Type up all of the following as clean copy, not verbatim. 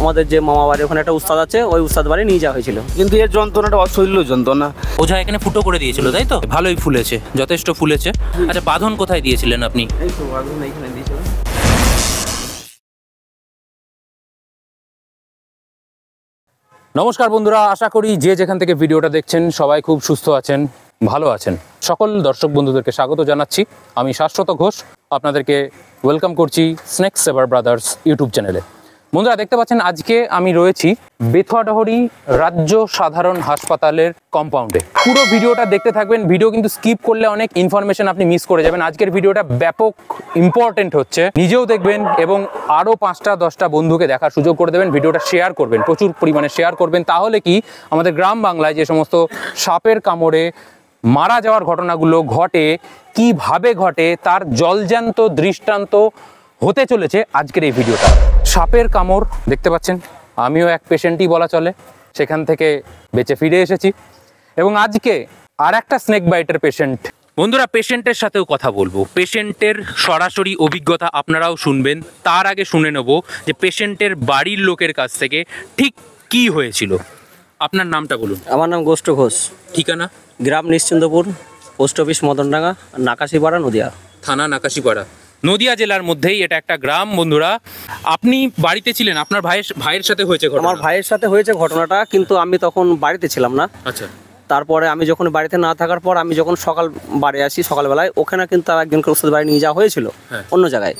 আমাদের যে মামা বাড়ি ওখানে একটা উস্তাদ আছে, ওই উস্তাদ বাড়ি নিয়ে যাওয়া হয়েছিল। কিন্তু এর যন্ত্রণাটা অসহ্য যন্ত্রণা। ওঝা এখানে ফুটো করে দিয়েছিল, তাই তো? ভালোই ফুলেছে, যথেষ্ট ফুলেছে। আচ্ছা, বাঁধন কোথায় দিয়েছিলেন আপনি? এই তো বাঁধন এইখানে দিয়েছিল। নমস্কার বন্ধুরা, আশা করি যে যেখান থেকে ভিডিওটা দেখছেন সবাই খুব সুস্থ আছেন, ভালো আছেন। সকল দর্শক বন্ধুদেরকে স্বাগত জানাচ্ছি। আমি শাশ্বত ঘোষ, আপনাদেরকে ওয়েলকাম করছি স্নেক সেভার ব্রাদার্স ইউটিউব চ্যানেলে। বন্ধুরা দেখতে পাচ্ছেন আজকে আমি রয়েছি বেথুয়াডহরি রাজ্য সাধারণ হাসপাতালের কম্পাউন্ডে। পুরো ভিডিওটা দেখতে থাকবেন। ভিডিও কিন্তু স্কিপ করলে অনেক ইনফরমেশন আপনি মিস করে যাবেন। আজকের ভিডিওটা ব্যাপক ইম্পর্টেন্ট হচ্ছে, নিজেও দেখবেন এবং আরও 5টা-10টা বন্ধুকে দেখার সুযোগ করে দেবেন। ভিডিওটা শেয়ার করবেন, প্রচুর পরিমাণে শেয়ার করবেন। তাহলে কি আমাদের গ্রাম বাংলায় যে সমস্ত সাপের কামড়ে মারা যাওয়ার ঘটনাগুলো ঘটে, কিভাবে ঘটে, তার জলজ্যান্ত দৃষ্টান্ত হতে চলেছে আজকের এই ভিডিওটা। সাপের কামড় দেখতে পাচ্ছেন, আমিও এক পেশেন্টই বলা চলে, সেখান থেকে বেঁচে ফিরে এসেছি। এবং আজকে আর একটা স্নেক বাইটের পেশেন্ট। বন্ধুরা, পেশেন্টের সাথেও কথা বলবো, পেশেন্টের সরাসরি অভিজ্ঞতা আপনারাও শুনবেন। তার আগে শুনে নেব যে পেশেন্টের বাড়ির লোকের কাছ থেকে ঠিক কি হয়েছিল। আপনার নামটা বলুন। আমার নাম গোষ্ঠ ঘোষ, ঠিকানা? গ্রাম নিশ্চিন্তপুর, পোস্ট অফিস মদনডাঙ্গা, নাকাশিপাড়া, নদিয়া থানা নাকাশিপাড়া, নদিয়া জেলার মধ্যেই এটা একটা গ্রাম। বন্ধুরা, আপনি বাড়িতে ছিলেন, আপনার ভাইয়ের সাথে হয়েছে ঘটনা? আমার ভাইয়ের সাথে হয়েছে ঘটনাটা, কিন্তু আমি তখন বাড়িতে ছিলাম না। আচ্ছা। তারপরে আমি যখন বাড়িতে না থাকার পর আমি যখন সকাল বাড়ি আসি, সকালবেলায় ওখানে কিন্তু একজনকে ওষুধ বাড়ি নিয়ে যাওয়া হয়েছিল অন্য জায়গায়।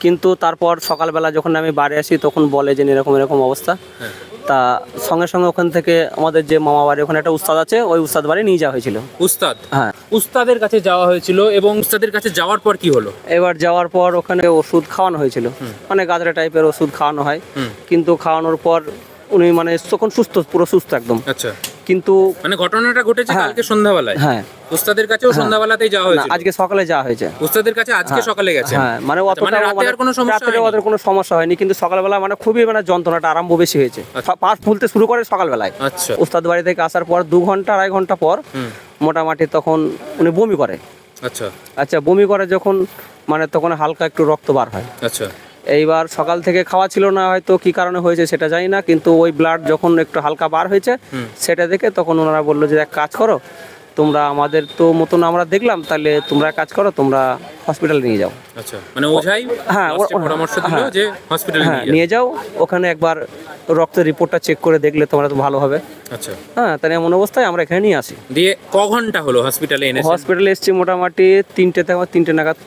কিন্তু তারপর সকালবেলা যখন আমি বাড়ি আসি তখন বলে যে এরকম এরকম অবস্থা। তা সঙ্গে সঙ্গে ওখান থেকে আমাদের যে মামা বাড়ি ওখানে একটা উস্তাদ আছে, ওই উস্তাদ বাড়ি নিয়ে যাওয়া হয়েছিল। উস্তাদ? হ্যাঁ, উস্তাদের কাছে যাওয়া হয়েছিল। এবং উস্তাদের কাছে যাওয়ার পর কি হলো? এবার যাওয়ার পর ওখানে ওষুধ খাওয়ানো হয়েছিল, মানে গাজরা টাইপের ওষুধ খাওয়ানো হয়। কিন্তু খাওয়ানোর পর উনি মানে তখন সুস্থ, পুরো সুস্থ একদম। আচ্ছা। কিন্তু মানে ঘটনাটা ঘটেছে কালকে সন্ধ্যাবেলায়? হ্যাঁ। উস্তাদের কাছেও সন্ধ্যাবেলাতেই যাওয়া হয়েছিল? আজকে সকালে যাওয়া হয়েছে উস্তাদের কাছে। আজকে সকালে গেছে? হ্যাঁ, মানে অতটা রাতে কোনো সমস্যা হয়নি, কিন্তু সকালবেলা মানে খুবই মানে যন্ত্রণাটা আরম্ভ বেশি হয়েছে। পাশ ফুলতে শুরু করে সকালবেলায়। আচ্ছা। উস্তাদ বাড়ি থেকে আসার পর 2 ঘন্টা 2.5 ঘন্টা পর মোটামুটি তখন উনি বমি করে। আচ্ছা। আচ্ছা, বমি করে যখন, মানে তখন হালকা একটু রক্ত বার হয়। আচ্ছা। এইবার সকাল থেকে খাওয়া ছিল না, হয়তো কি কারণে হয়েছে সেটা জানি না, কিন্তু ওই ব্লাড যখন একটু হালকা বার হয়েছে সেটা দেখে তখন ওনারা বললো যে এক কাজ করো, তোমরা আমাদের তো মতন আমরা দেখলাম, তাহলে তোমরা কাজ করো, তোমরা হসপিটালে নিয়ে যাও। আচ্ছা, মানে ওঝাই পরামর্শ দিল যে হসপিটালে নিয়ে যাও, ওখানে একবার রক্তের রিপোর্টটা চেক করে দেখলে তোমরা তো ভালো হবে। আচ্ছা। হ্যাঁ, তাহলে এমন অবস্থায় আমরা এখানে নিয়ে আসি। দিয়ে ক ঘন্টা হলো হসপিটালে এনেছেন? হসপিটালে এসেছি মোটামুটি 3টে নাগাদ।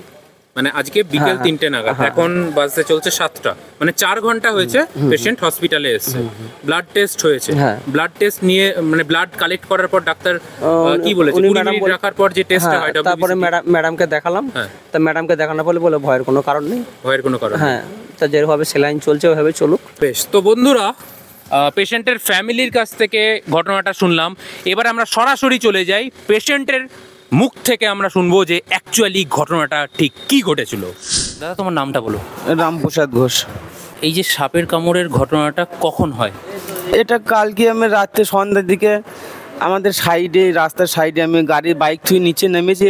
মানে আজকে বিকেল 3টে নাগাদ, এখন বাজতে চলছে 7টা, মানে 4 ঘন্টা হয়েছে পেশেন্ট হসপিটালে এসেছে। ব্লাড টেস্ট হয়েছে, ব্লাড টেস্ট নিয়ে মানে ব্লাড কালেক্ট করার পর ডাক্তার কি বলেছে? 20 মিনিট রাখার পর যে টেস্টটা হয়, তারপরে ম্যাডামকে দেখালাম। তা ম্যাডামকে দেখানোর পরে বলে ভয়ের কোনো কারণ নেই। ভয়ের কোনো কারণ? হ্যাঁ, তা যেভাবে সেলাইন চলছে ওইভাবে চলুক। বেশ। তো বন্ধুরা, পেশেন্টের ফ্যামিলির কাছ থেকে ঘটনাটা শুনলাম। এবার আমরা সরাসরি চলে যাই পেশেন্টের মুখ থেকে, আমরা শুনবো যে অ্যাকচুয়ালি ঘটনাটা ঠিক কি ঘটেছিল। দাদা, তোমার নামটা বলো। রামপ্রসাদ ঘোষ। এই যে সাপের কামড়ের ঘটনাটা কখন হয়? এটা কালকে আমি রাত্রে সন্ধ্যার দিকে আমাদের সাইডে, রাস্তার সাইডে আমি বাইক থুয়ে নিচে নেমেছি।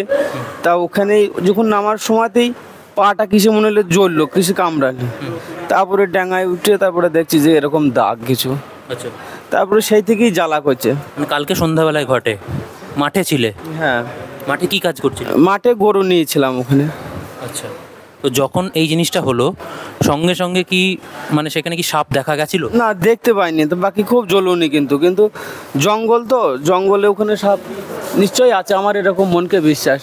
তা ওখানে যখন নামার সময়তেই পাটা কিসে মনে হলো জ্বললো, কিছু কামড়ালো। তারপরে ডাঙায় উঠে তারপরে দেখছি যে এরকম দাগ কিছু। আচ্ছা। তারপরে সেই থেকেই জ্বালা করছে। মানে কালকে সন্ধ্যাবেলায় ঘটে? মাঠে ছিলে? হ্যাঁ। মাঠে কি কাজ করছিল? মাঠে গরু নিয়েছিলাম ওখানে। আচ্ছা। তো যখন এই জিনিসটা হলো সঙ্গে সঙ্গে কি মানে সেখানে কি সাপ দেখা গেছিল? না, দেখতে পাইনি তো, বাকি খুব জ্বলুনি। কিন্তু জঙ্গল তো, জঙ্গলে ওখানে সাপ নিশ্চয়ই আছে, আমার এরকম মনকে বিশ্বাস।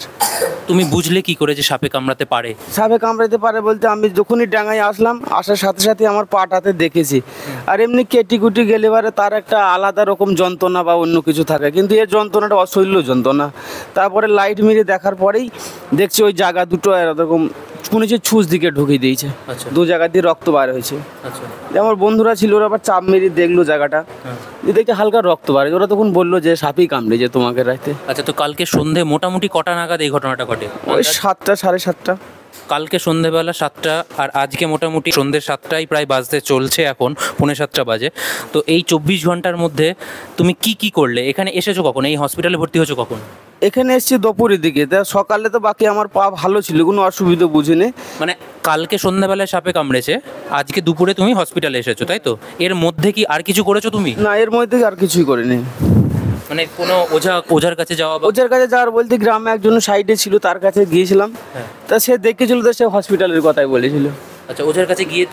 তুমি বুঝলে কি করে যে সাপে কামড়াতে পারে? সাপে কামড়াতে পারে বলতে আমি যখনই ডাঙায় আসলাম, আসার সাথে সাথে আমার পাটাতে দেখেছি। আর এমনি কেটিকুটি গেলে পারে তার একটা আলাদা রকম যন্ত্রণা বা অন্য কিছু থাকে, কিন্তু এর যন্ত্রণাটা অসহ্য যন্ত্রণা। তারপরে লাইট মেরে দেখার পরেই দেখছি ওই জায়গা দুটো এরকম পুনিছে ছুঁচ দিকে ঢুকিয়ে দিয়েছে। আচ্ছা। 2 জায়গা দিয়ে রক্ত বার হয়েছে। আচ্ছা। আমার বন্ধুরা ছিল, ওরা আবার চাপ মেরে দেখলো জায়গাটা, দেখে হালকা রক্ত বার হয়েছে। ওরা তখন বললো যে সাপই কামড়েছে তোমাকে রাতে। আচ্ছা, তো কালকে সন্ধে মোটামুটি কটা নাগাদ এই ঘটনাটা ঘটে? ওই 7টা 7:30। কালকে সন্ধেবেলা 7টা, আর আজকে মোটামুটি সন্ধ্যে 7টাই প্রায় বাজতে চলছে, এখন 6:45 বাজে। তো এই 24 ঘন্টার মধ্যে তুমি কি করলে? এখানে এসেছো কখন? এই হসপিটালে ভর্তি হয়েছো কখন? এখানে এসেছি দুপুরের দিকে, তা সকালে তো বাকি আমার পা ভালো ছিল, কোনো অসুবিধা বুঝিনি। মানে কালকে সন্ধ্যাবেলায় সাপে কামড়েছে, আজকে দুপুরে তুমি হসপিটালে এসেছো, তাই তো? এর মধ্যে কি আর কিছু করেছো তুমি? না, এর মধ্যে আর কিছুই করিনি। মানে কোনো ওঝার কাছে যাওয়া বা ওদের কাছে যাওয়ার বলতে গ্রামে একজন সাইডে ছিল, তার কাছে গিয়েছিলাম। তা সে দেখেছিল, তো সে হসপিটালের কথাই বলেছিল। আচ্ছা, ওঝার কাছে গিয়ে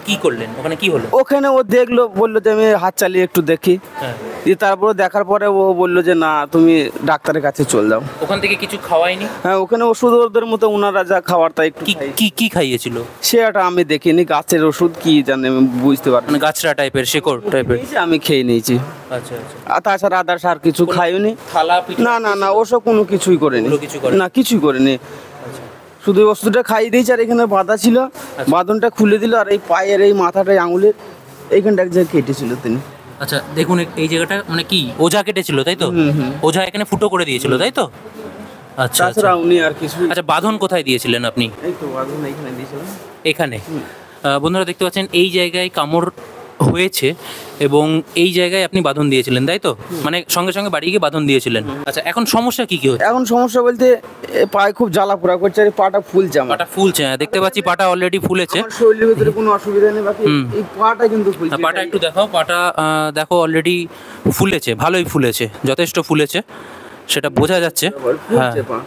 কি করলেন? ওখানে কি হলো? ওখানে ও দেখলো, বললো যে আমি হাত চালিয়ে একটু দেখি। হ্যাঁ। দিয়ে তারপরে দেখার পরে ও বললো যে না, তুমি ডাক্তারের কাছে চল যাও। ওখান থেকে কিছু খাওয়ায়নি? হ্যাঁ, ওখানে ওষুধ ওদের মতো ওনারা যা খাওয়ার তাই একটু কি খাই। কি কি খাইয়েছিল? সেটা আমি দেখিনি, গাছের ওষুধ কি জানি আমি বুঝতে পারবো মানে গাছরা টাইপের, শেকড় টাইপের? আমি খেয়ে নিয়েছি। আচ্ছা আচ্ছা। আর তাছাড়া আদার্স আর কিছু খাইনি। থালা না না না, ওসব কোনো কিছুই করেনি। ওগুলো কিছু করেনি? না, কিছুই করেনি। শুধু ওষুধটা খাইয়ে দিয়েছে, আর এখানে বাঁধা ছিল, বাঁধনটা খুলে দিল, আর এই পায়ের এই মাথাটাই আঙুলের এইখানটা এক জায়গায় কেটেছিল তিনি। আচ্ছা দেখুন, এই জায়গাটা মানে কি ওঝা কেটেছিল, তাই তো? ওঝা এখানে ফুটো করে দিয়েছিল, তাই তো? আচ্ছা আচ্ছা। তাছাড়া উনি আর কিছু। আচ্ছা, বাঁধন কোথায় দিয়েছিলেন আপনি? এই তো বাঁধন এইখানে দিয়েছিলাম। এখানে। বন্ধুরা দেখতে পাচ্ছেন এই জায়গায় কামড় হয়েছে এবং এই জায়গায় আপনি বাঁধন দিয়েছিলেন, তাই তো? মানে সঙ্গে সঙ্গে বাড়ি গিয়ে বাঁধন দিয়েছিলেন। আচ্ছা, এখন সমস্যা কি কি হচ্ছে? এখন সমস্যা বলতে পায়ে খুব জ্বালা পোড়া করছে, আর এই পাটা ফুলছে আমার। পাটা ফুলছে, হ্যাঁ, দেখতে পাচ্ছি পাটা অলরেডি ফুলেছে। আমার শরীরের ভিতরে কোনো অসুবিধা নেই, বাকি এই পাটা কিন্তু ফুলছে। পাটা একটু দেখাও, পাটা দেখো অলরেডি ফুলেছে, ভালোই ফুলেছে, যথেষ্ট ফুলেছে, সেটা বোঝা যাচ্ছে। হ্যাঁ ফুলছে পা।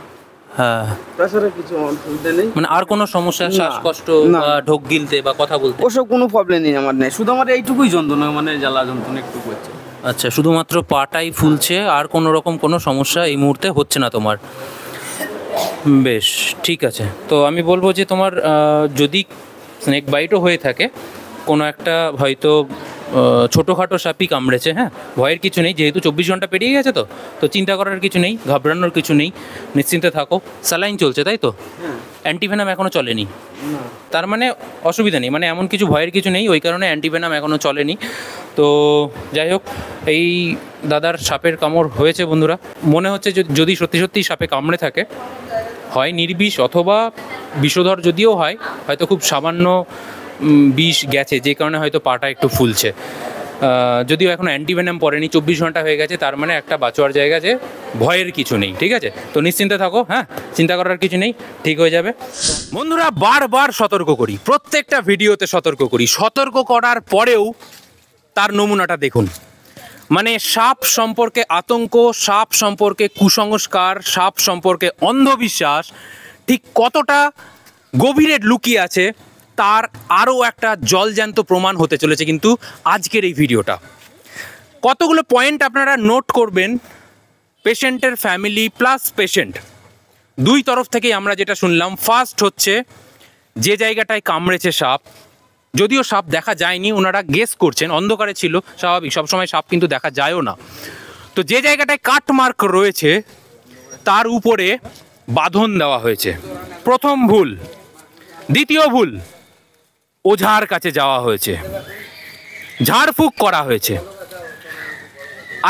হ্যাঁ। তাছাড়া কিছু অসুবিধা নেই। মানে আর কোনো সমস্যা, শ্বাসকষ্ট না। বা ঢোক গিলতে বা কথা বলতে? ওসব কোনো প্রবলেম নেই আমার, নেই। শুধু আমার এইটুকুই যন্ত্রণা, মানে জ্বালা যন্ত্রণা একটু করছে। আচ্ছা, শুধুমাত্র পাটাই ফুলছে, আর কোনো রকম কোনো সমস্যা এই মুহূর্তে হচ্ছে না তোমার? বেশ, ঠিক আছে। তো আমি বলবো যে তোমার যদি স্নেক বাইটও হয়ে থাকে, কোনো একটা হয়তো ছোটোখাটো সাপই কামড়েছে, হ্যাঁ, ভয়ের কিছু নেই, যেহেতু 24 ঘন্টা পেরিয়ে গেছে, তো চিন্তা করার কিছু নেই, ঘাবড়ানোর কিছু নেই, নিশ্চিন্তে থাকো। স্যালাইন চলছে, তাই তো? অ্যান্টিভেনাম এখনও চলেনি? তার মানে অসুবিধা নেই, মানে এমন কিছু ভয়ের কিছু নেই, ওই কারণে অ্যান্টিভেনাম এখনও চলেনি। তো যাই হোক, এই দাদার সাপের কামড় হয়েছে বন্ধুরা। মনে হচ্ছে যদি সত্যি সত্যি সাপে কামড়ে থাকে, হয় নির্বিষ অথবা বিষধর, যদিও হয় হয়তো খুব সামান্য বিষ গেছে, যে কারণে হয়তো পাটা একটু ফুলছে। যদিও এখন অ্যান্টিভেনাম পড়েনি, 24 ঘন্টা হয়ে গেছে, তার মানে একটা বাঁচোয়ার জায়গা, যে ভয়ের কিছু নেই, ঠিক আছে? তো নিশ্চিন্তে থাকো, হ্যাঁ, চিন্তা করার কিছু নেই, ঠিক হয়ে যাবে। বন্ধুরা, বারবার সতর্ক করি, প্রত্যেকটা ভিডিওতে সতর্ক করি, সতর্ক করার পরেও তার নমুনাটা দেখুন। মানে সাপ সম্পর্কে আতঙ্ক, সাপ সম্পর্কে কুসংস্কার, সাপ সম্পর্কে অন্ধবিশ্বাস ঠিক কতটা গভীরে লুকিয়ে আছে, তার আরও একটা জলজ্যান্ত প্রমাণ হতে চলেছে কিন্তু আজকের এই ভিডিওটা। কতগুলো পয়েন্ট আপনারা নোট করবেন, পেশেন্টের ফ্যামিলি প্লাস পেশেন্ট দুই তরফ থেকেই আমরা যেটা শুনলাম। ফার্স্ট হচ্ছে, যে জায়গাটায় কামড়েছে সাপ, যদিও সাপ দেখা যায়নি, ওনারা গেস করছেন, অন্ধকারে ছিল, স্বাভাবিক, সবসময় সাপ কিন্তু দেখা যায়ও না। তো যে জায়গাটায় কাটমার্ক রয়েছে তার উপরে বাঁধন দেওয়া হয়েছে, প্রথম ভুল। দ্বিতীয় ভুল, ওঝার কাছে যাওয়া হয়েছে, ঝাড়ফুঁক করা হয়েছে।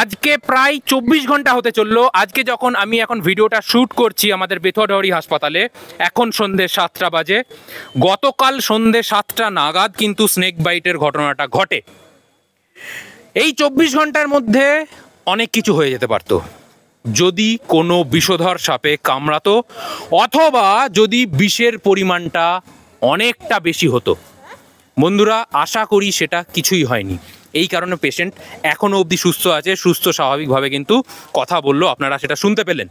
আজকে প্রায় 24 ঘন্টা হতে চললো। আজকে যখন আমি এখন ভিডিওটা শ্যুট করছি আমাদের বেথুয়াডাওরি হাসপাতালে, এখন সন্ধ্যে 7টা বাজে। গতকাল সন্ধ্যে 7টা নাগাদ কিন্তু স্নেক বাইটের ঘটনাটা ঘটে। এই 24 ঘন্টার মধ্যে অনেক কিছু হয়ে যেতে পারতো, যদি কোনো বিষধর সাপে কামড়াতো, অথবা যদি বিষের পরিমাণটা অনেকটা বেশি হতো। বন্ধুরা, আশা করি সেটা কিছুই হয়নি, এই কারণে পেশেন্ট এখনও অবধি সুস্থ আছে, সুস্থ স্বাভাবিকভাবে কিন্তু কথা বললো, আপনারা সেটা শুনতে পেলেন।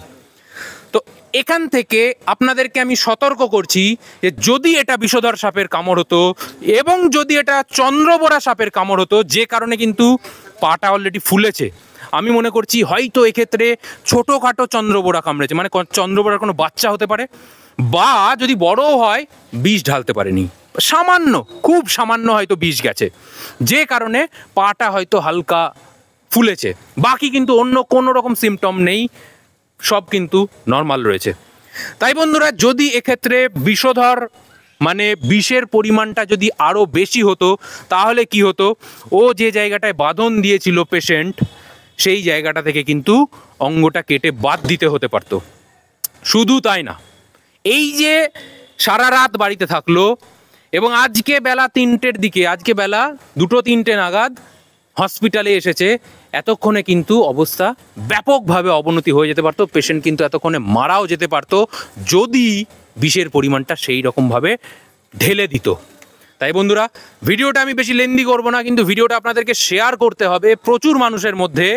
তো এখান থেকে আপনাদেরকে আমি সতর্ক করছি যে যদি এটা বিষধর সাপের কামড় হতো এবং যদি এটা চন্দ্রবোরা সাপের কামড় হতো, যে কারণে কিন্তু পাটা অলরেডি ফুলেছে, আমি মনে করছি হয়তো এক্ষেত্রে ছোটোখাটো চন্দ্রবোরা কামড়েছে, মানে চন্দ্রবোরার কোনো বাচ্চা হতে পারে, বা যদি বড়ও হয় বিষ ঢালতে পারেনি, সামান্য, খুব সামান্য হয়তো বিষ গেছে, যে কারণে পাটা হয়তো হালকা ফুলেছে। বাকি কিন্তু অন্য কোনো রকম সিমটম নেই, সব কিন্তু নর্মাল রয়েছে। তাই বন্ধুরা, যদি এক্ষেত্রে বিষধর মানে বিষের পরিমাণটা যদি আরও বেশি হতো, তাহলে কি হতো, ও যে জায়গাটায় বাঁধন দিয়েছিল পেশেন্ট, সেই জায়গাটা থেকে কিন্তু অঙ্গটা কেটে বাদ দিতে হতে পারত। শুধু তাই না, এই যে সারা রাত বাড়িতে থাকলো এবং আজকে বেলা 3টের দিকে, আজকে বেলা 2-3টে নাগাদ হসপিটালে এসেছে, এতক্ষণে কিন্তু অবস্থা ব্যাপকভাবে অবনতি হয়ে যেতে পারতো, পেশেন্ট কিন্তু এতক্ষণে মারাও যেতে পারতো যদি বিষের পরিমাণটা সেই রকমভাবে ঢেলে দিত। তাই বন্ধুরা, ভিডিওটা আমি বেশি লেন্দি করব না, কিন্তু ভিডিওটা আপনাদেরকে শেয়ার করতে হবে প্রচুর মানুষের মধ্যে।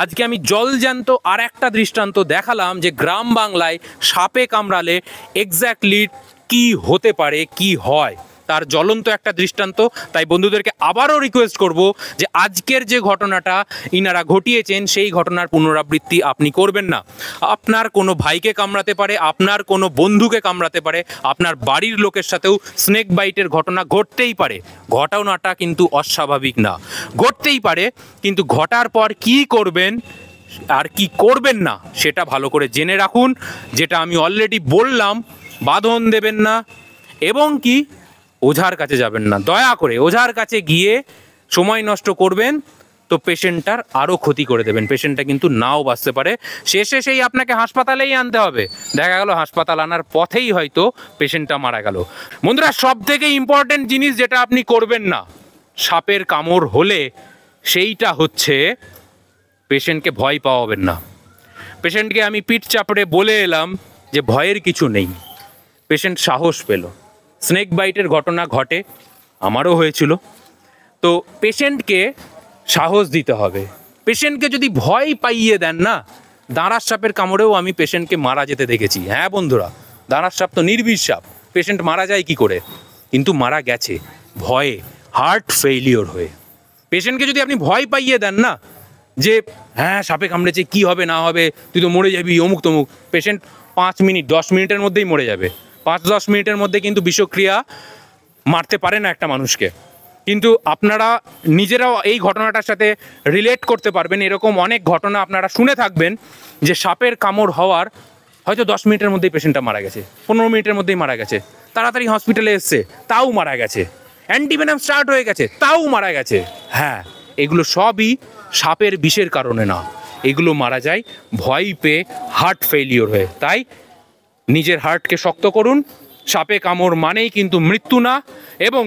আজকে আমি জলজ্যান্ত আর একটা দৃষ্টান্ত দেখালাম যে গ্রাম বাংলায় সাপে কামড়ালে এক্স্যাক্টলি কি হতে পারে, কি হয়, তার জ্বলন্ত একটা দৃষ্টান্ত। তাই বন্ধুদেরকে আবারও রিকোয়েস্ট করব যে আজকের যে ঘটনাটা ইনারা ঘটিয়েছেন সেই ঘটনার পুনরাবৃত্তি আপনি করবেন না। আপনার কোনো ভাইকে কামড়াতে পারে, আপনার কোনো বন্ধুকে কামড়াতে পারে, আপনার বাড়ির লোকের সাথেও স্নেক বাইটের ঘটনা ঘটতেই পারে। ঘটনাটা কিন্তু অস্বাভাবিক না, ঘটতেই পারে, কিন্তু ঘটার পর কি করবেন আর কি করবেন না সেটা ভালো করে জেনে রাখুন। যেটা আমি অলরেডি বললাম, বাঁধন দেবেন না এবং কি ওঝার কাছে যাবেন না। দয়া করে ওঝার কাছে গিয়ে সময় নষ্ট করবেন তো পেশেন্টটার আরও ক্ষতি করে দেবেন, পেশেন্টটা কিন্তু নাও বাঁচতে পারে। শেষে সেই আপনাকে হাসপাতালেই আনতে হবে, দেখা গেল হাসপাতাল আনার পথেই হয়তো পেশেন্টটা মারা গেল। বন্ধুরা, সব থেকে ইম্পর্টেন্ট জিনিস যেটা আপনি করবেন না সাপের কামড় হলে, সেইটা হচ্ছে পেশেন্টকে ভয় পাওয়াবেন না। পেশেন্টকে আমি পিঠ চাপড়ে বলে এলাম যে ভয়ের কিছু নেই, পেশেন্ট সাহস পেল। স্নেক বাইটের ঘটনা ঘটে, আমারও হয়েছিল। তো পেশেন্টকে সাহস দিতে হবে। পেশেন্টকে যদি ভয় পাইয়ে দেন না, দাঁড়ার সাপের কামড়েও আমি পেশেন্টকে মারা যেতে দেখেছি। হ্যাঁ বন্ধুরা, দাঁড়ার সাপ তো নির্বিষ সাপ, পেশেন্ট মারা যায় কি করে, কিন্তু মারা গেছে ভয়ে, হার্ট ফেইলিওর হয়ে। পেশেন্টকে যদি আপনি ভয় পাইয়ে দেন না যে হ্যাঁ সাপে কামড়েছে, কি হবে না হবে, তুই তো মরে যাবি, অমুক তমুক, পেশেন্ট 5 মিনিট 10 মিনিটের মধ্যেই মরে যাবে। 5-10 মিনিটের মধ্যে কিন্তু বিষক্রিয়া মারতে পারে না একটা মানুষকে। কিন্তু আপনারা নিজেরাও এই ঘটনাটার সাথে রিলেট করতে পারবেন। এরকম অনেক ঘটনা আপনারা শুনে থাকবেন যে সাপের কামড় হওয়ার হয়তো 10 মিনিটের মধ্যেই পেশেন্টটা মারা গেছে, 15 মিনিটের মধ্যেই মারা গেছে, তাড়াতাড়ি হসপিটালে এসছে তাও মারা গেছে, অ্যান্টিভেনাম স্টার্ট হয়ে গেছে তাও মারা গেছে। হ্যাঁ, এগুলো সবই সাপের বিষের কারণে না, এগুলো মারা যায় ভয় পেয়ে, হার্ট ফেইলিওর হয়ে। তাই নিজের হার্টকে শক্ত করুন। সাপে কামড় মানেই কিন্তু মৃত্যু না। এবং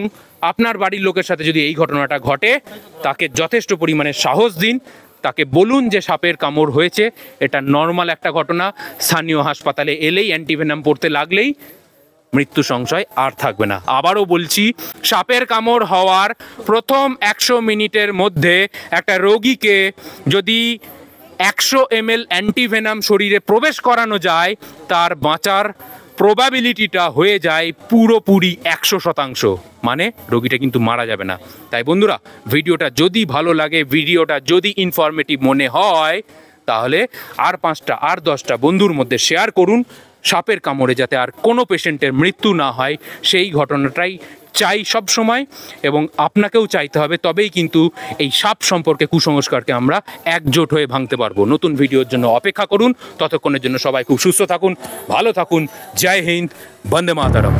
আপনার বাড়ির লোকের সাথে যদি এই ঘটনাটা ঘটে, তাকে যথেষ্ট পরিমাণে সাহস দিন, তাকে বলুন যে সাপের কামড় হয়েছে, এটা নর্মাল একটা ঘটনা, স্থানীয় হাসপাতালে এলেই অ্যান্টিভেনাম পড়তে লাগলেই মৃত্যু সংশয় আর থাকবে না। আবারও বলছি, সাপের কামড় হওয়ার প্রথম 100 মিনিটের মধ্যে একটা রোগীকে যদি 100 ml অ্যান্টিভেনাম শরীরে প্রবেশ করানো যায়, তার বাঁচার প্রবাবিলিটিটা হয়ে যায় পুরোপুরি 100%, মানে রোগীটা কিন্তু মারা যাবে না। তাই বন্ধুরা, ভিডিওটা যদি ভালো লাগে, ভিডিওটা যদি ইনফরমেটিভ মনে হয়, তাহলে আর 5টা আর 10টা বন্ধুর মধ্যে শেয়ার করুন। সাপের কামড়ে যাতে আর কোনো পেশেন্টের মৃত্যু না হয় সেই ঘটনাটাই চাই সব সময়, এবং আপনাকেও চাইতে হবে, তবেই কিন্তু এই সাপ সম্পর্কে কুসংস্কারকে আমরা একজোট হয়ে ভাঙতে পারবো। নতুন ভিডিওর জন্য অপেক্ষা করুন, ততক্ষণের জন্য সবাই খুব সুস্থ থাকুন, ভালো থাকুন। জয় হিন্দ, বন্দে মাতরম।